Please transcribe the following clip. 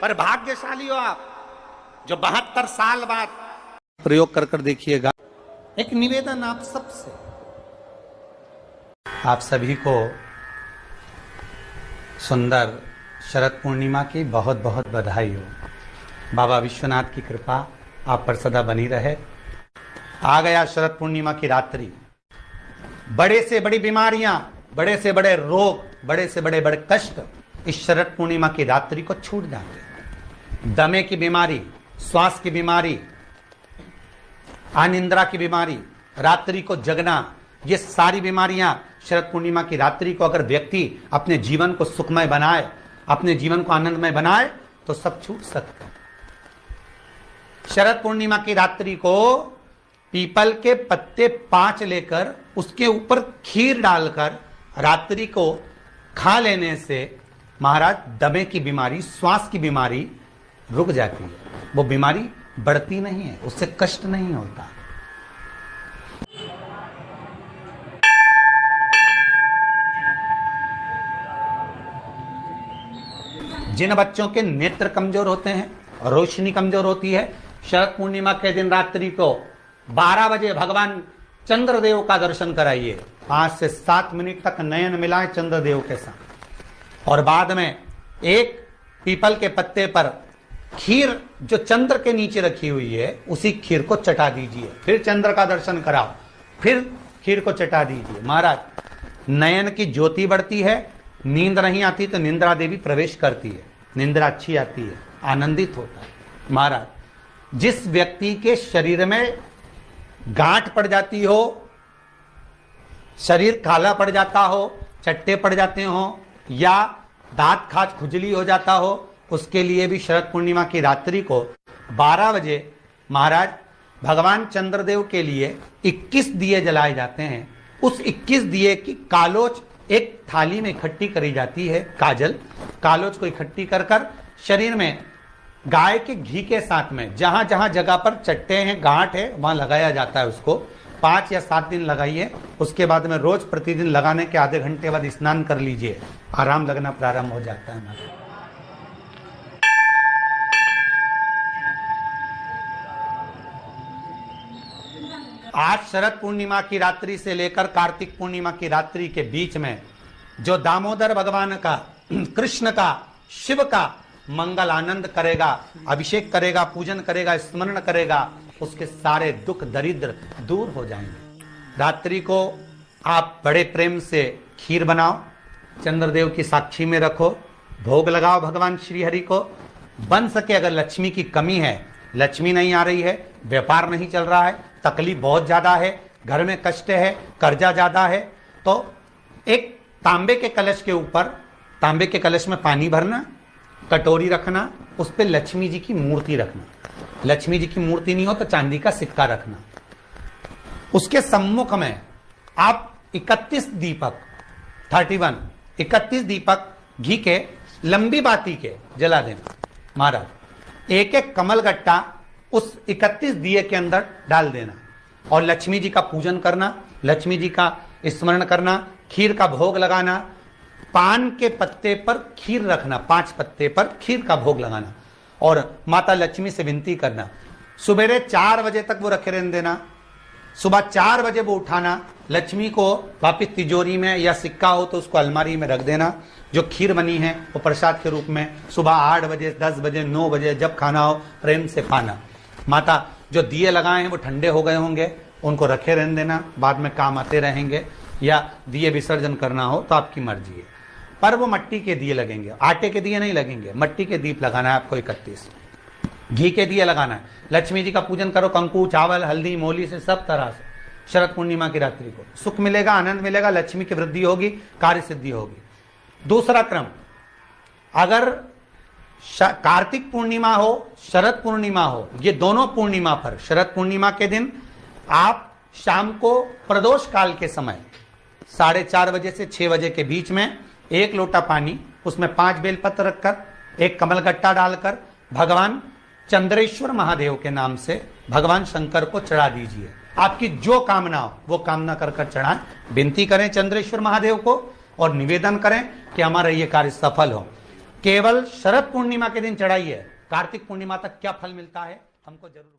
पर भाग्यशाली हो आप जो 72 साल बाद प्रयोग कर देखिएगा। एक निवेदन आप सबसे, आप सभी को सुंदर शरद पूर्णिमा की बहुत बहुत बधाई हो। बाबा विश्वनाथ की कृपा आप पर सदा बनी रहे। आ गया शरद पूर्णिमा की रात्रि। बड़े से बड़ी बीमारियां, बड़े से बड़े रोग, बड़े से बड़े बड़े कष्ट इस शरद पूर्णिमा की रात्रि को छूट जाते हैं। दमे की बीमारी, श्वास की बीमारी, अनिद्रा की बीमारी, रात्रि को जगना, ये सारी बीमारियां शरद पूर्णिमा की रात्रि को अगर व्यक्ति अपने जीवन को सुखमय बनाए, अपने जीवन को आनंदमय बनाए तो सब छूट सकता है। शरद पूर्णिमा की रात्रि को पीपल के पत्ते 5 लेकर उसके ऊपर खीर डालकर रात्रि को खा लेने से महाराज दमे की बीमारी, श्वास की बीमारी रुक जाती है। वो बीमारी बढ़ती नहीं है, उससे कष्ट नहीं होता। जिन बच्चों के नेत्र कमजोर होते हैं, रोशनी कमजोर होती है, शरद पूर्णिमा के दिन रात्रि को 12 बजे भगवान चंद्रदेव का दर्शन कराइए। 5 से 7 मिनट तक नयन मिलाएं चंद्रदेव के साथ और बाद में एक पीपल के पत्ते पर खीर जो चंद्र के नीचे रखी हुई है उसी खीर को चटा दीजिए। फिर चंद्र का दर्शन कराओ, फिर खीर को चटा दीजिए। महाराज नयन की ज्योति बढ़ती है, नींद नहीं आती तो निंद्रा देवी प्रवेश करती है, निंद्रा अच्छी आती है, आनंदित होता है। महाराज जिस व्यक्ति के शरीर में गांठ पड़ जाती हो, शरीर काला पड़ जाता हो, चट्टे पड़ जाते हो या दांत खाज खुजली हो जाता हो, उसके लिए भी शरद पूर्णिमा की रात्रि को 12 बजे महाराज भगवान चंद्रदेव के लिए 21 दिए जलाए जाते हैं। उस 21 दिए की कालोच एक थाली में इकट्ठी करी जाती है। कालोच को इकट्ठी कर शरीर में गाय के घी के साथ में जहां जहां जगह पर चट्टे हैं, गांठ है, वहां लगाया जाता है। उसको 5 या 7 दिन लगाइए। उसके बाद में रोज प्रतिदिन लगाने के आधे घंटे बाद स्नान कर लीजिए, आराम लगना प्रारंभ हो जाता है। आज शरद पूर्णिमा की रात्रि से लेकर कार्तिक पूर्णिमा की रात्रि के बीच में जो दामोदर भगवान का, कृष्ण का, शिव का मंगल आनंद करेगा, अभिषेक करेगा, पूजन करेगा, स्मरण करेगा, उसके सारे दुख दरिद्र दूर हो जाएंगे। रात्रि को आप बड़े प्रेम से खीर बनाओ, चंद्रदेव की साक्षी में रखो, भोग लगाओ भगवान श्री हरि को। बन सके अगर लक्ष्मी की कमी है, लक्ष्मी नहीं आ रही है, व्यापार नहीं चल रहा है, तकलीफ बहुत ज्यादा है, घर में कष्ट है, कर्जा ज्यादा है, तो एक तांबे के कलश के ऊपर, तांबे के कलश में पानी भरना, कटोरी रखना, उस पर लक्ष्मी जी की मूर्ति रखना। लक्ष्मी जी की मूर्ति नहीं हो तो चांदी का सिक्का रखना। उसके सम्मुख में आप 31 दीपक 31 दीपक घी के लंबी बाती के जला देना। महाराज एक एक कमल गट्टा उस 31 दिए के अंदर डाल देना और लक्ष्मी जी का पूजन करना, लक्ष्मी जी का स्मरण करना, खीर का भोग लगाना, पान के पत्ते पर खीर रखना, 5 पत्ते पर खीर का भोग लगाना और माता लक्ष्मी से विनती करना। सुबेरे 4 बजे तक वो रखे रहने देना, सुबह 4 बजे वो उठाना, लक्ष्मी को वापिस तिजोरी में या सिक्का हो तो उसको अलमारी में रख देना। जो खीर बनी है वो प्रसाद के रूप में सुबह 8 बजे, 10 बजे, 9 बजे जब खाना हो प्रेम से खाना। माता जो दिए लगाए हैं वो ठंडे हो गए होंगे, उनको रखे रहने देना, बाद में काम आते रहेंगे, या दिए विसर्जन करना हो तो आपकी मर्जी है। पर वो मट्टी के दिए लगेंगे, आटे के दिए नहीं लगेंगे, मट्टी के दीप लगाना है आपको। 31 घी के दिए लगाना है। लक्ष्मी जी का पूजन करो, कंकु, चावल, हल्दी, मोली से, सब तरह से। शरद पूर्णिमा की रात्रि को सुख मिलेगा, आनंद मिलेगा, लक्ष्मी की वृद्धि होगी, कार्य सिद्धि होगी। दूसरा क्रम, अगर कार्तिक पूर्णिमा हो, शरद पूर्णिमा हो, ये दोनों पूर्णिमा पर शरद पूर्णिमा के दिन आप शाम को प्रदोष काल के समय 4:30 बजे से 6 बजे के बीच में 1 लोटा पानी, उसमें 5 बेलपत्र रखकर, 1 कमलगट्टा डालकर भगवान चंद्रेश्वर महादेव के नाम से भगवान शंकर को चढ़ा दीजिए। आपकी जो कामना हो वो कामना कर चढ़ाएं, विनती करें चंद्रेश्वर महादेव को और निवेदन करें कि हमारा ये कार्य सफल हो। केवल शरद पूर्णिमा के दिन चढ़ाइए, कार्तिक पूर्णिमा तक क्या फल मिलता है हमको जरूर